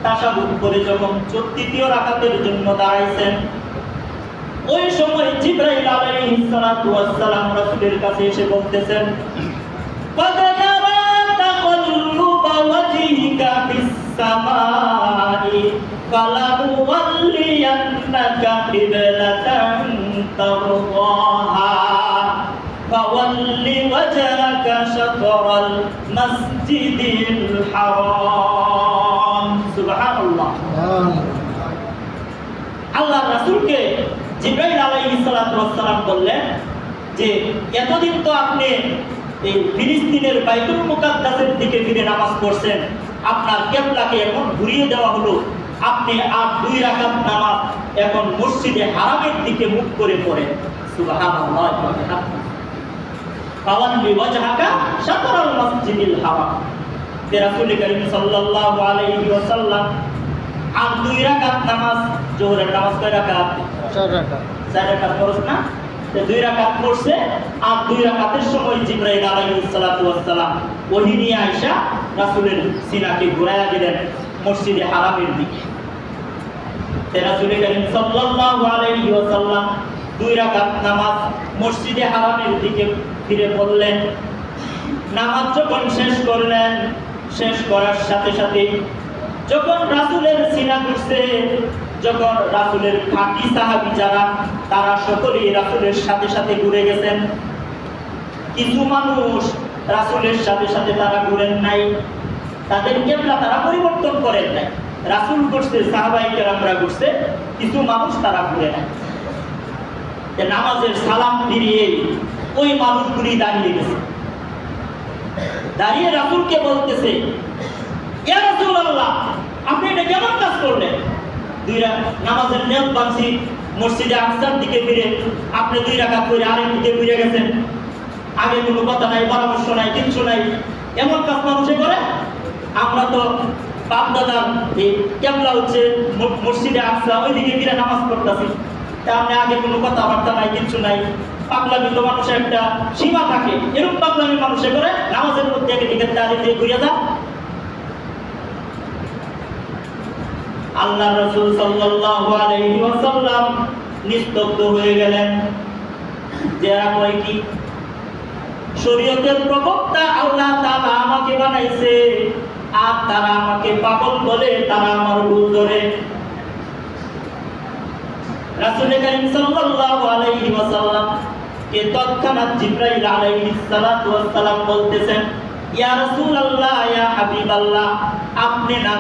তাশাহুদ করে যখন তৃতীয় রাকাতের জন্য দাঁড়াইছেন, ওই সময় জিবরাইল আলাইহিস সালাতু ওয়াস সালাম রাসূলের কাছে এসে বলতেছেন, قد نرى تقلب وجهك في السماء فلنولينك قبلة ترضاها فول وجهك شطر المسجد الحرام سبحان الله আল্লাহ রাসূলকে জিবরাইল আলাইহিস সালাতু ওয়াস সালাম বললেন যে এতদিন তো আপনি এই ফিলিস্তিনের বাইতুল মুকাদ্দাসের দিকে ফিরে নামাজ পড়ছেন, আপনার কিবলাকে এখন ঘুরিয়ে দেওয়া হলো, আপনি আর 2 রাকাত নামাজ এখন মসজিদে হারামের দিকে মুখ করে পড়েন। সুবহানাল্লাহ। ফাওয়াল্লি ওয়াজহাকা শাতরাল মসজিদিল হারাম। রাসূল করিম সাল্লাল্লাহু আলাইহি ওয়াসাল্লাম আর 2 রাকাত নামাজ, জোহরের নামাজ কয় রাকাত? 4 রাকাত। 4 রাকাত পড়ছ না? 2 রাকাত পড়ছে, আর 2 রাকাতের সময় জিবরাইল আলাইহিস সালাতু ওয়াস সালাম ওহী নিয়ে আয়েশা রাসূলের সিনাকে ঘুরায়া দিলেন মসজিদে হারামের দিকে। রাসূল করিম সাল্লাল্লাহু আলাইহি ওয়াসাল্লাম 2 রাকাত নামাজ মসজিদে হারামের দিকে ফিরে পড়লেন। নামাজ যখন শেষ করলেন, শেষ করার সাথে সাথে যখন রাসূলের সিনা ঘুরছে, যখন রাসূলের খাঁটি সাহাবী যারা, তারা সকলেই রাসূলের সাথে সাথে ঘুরে গেছেন। কিছু মানুষ রাসূলের সাথে সাথে তারা ঘুরেন নাই, তাদের কিবলা তারা পরিবর্তন করেন নাই। রাসূল ঘুরছে, সাহাবায়ে কেরামরা ঘুরছে, কিছু মানুষ তারা ঘুরে নাই। নামাজের সালাম ফিরিয়ে ওই মানুষগুলি দাঁড়িয়ে গেছে, দাঁড়িয়ে রাসূলকে বলতেছে, ইয়া রাসূলুল্লাহ, আপনি এটা কেমন কাজ করলেন? 2 রাকাত নামাজের নিয়ত বাঁধছি, মসজিদে আকসার দিকে ফিরে আপনি 2 রাকাত করে আরেক দিকে ফিরে গেছেন, আগে কোনো কথা নাই, পরামর্শ নাই, কিছু নাই, এমন কাজ মানুষে করে? আমরা তো বাপ দাদার এই কিবলা হচ্ছে মসজিদে আকসা, ওই দিকে ফিরে নামাজ পড়তেছি, তা আপনি আগে কোনো কথাবার্তা নাই, কিছু নাই। পাগলামি তো মানুষের একটা সীমা থাকে, এরকম পাগলামি মানুষে করে নামাজের মধ্যে একে দিকে দাঁড়িয়ে দিয়ে ঘুরিয়ে যান। আল্লাহ রাসূল সাল্লাল্লাহু আলাইহি ওয়াসাল্লাম নিস্তব্ধ হয়ে গেলেন। যারা কয় কি শরীয়তের প্রবক্তা আল্লাহ তাআলা আমাকে বানাইছে, আর তারা আমাকে পাগল বলে, তারা আমার ভুল ধরে। রাসূল করিম সাল্লাল্লাহু আলাইহি ওয়াসাল্লাম কে তৎক্ষণাৎ জিবরাইল আলাইহিস সালাতু ওয়াস সালাম বলতেছেন, ইয়া রাসূলুল্লাহ, ইয়া হাবিবাল্লাহ, আপনি না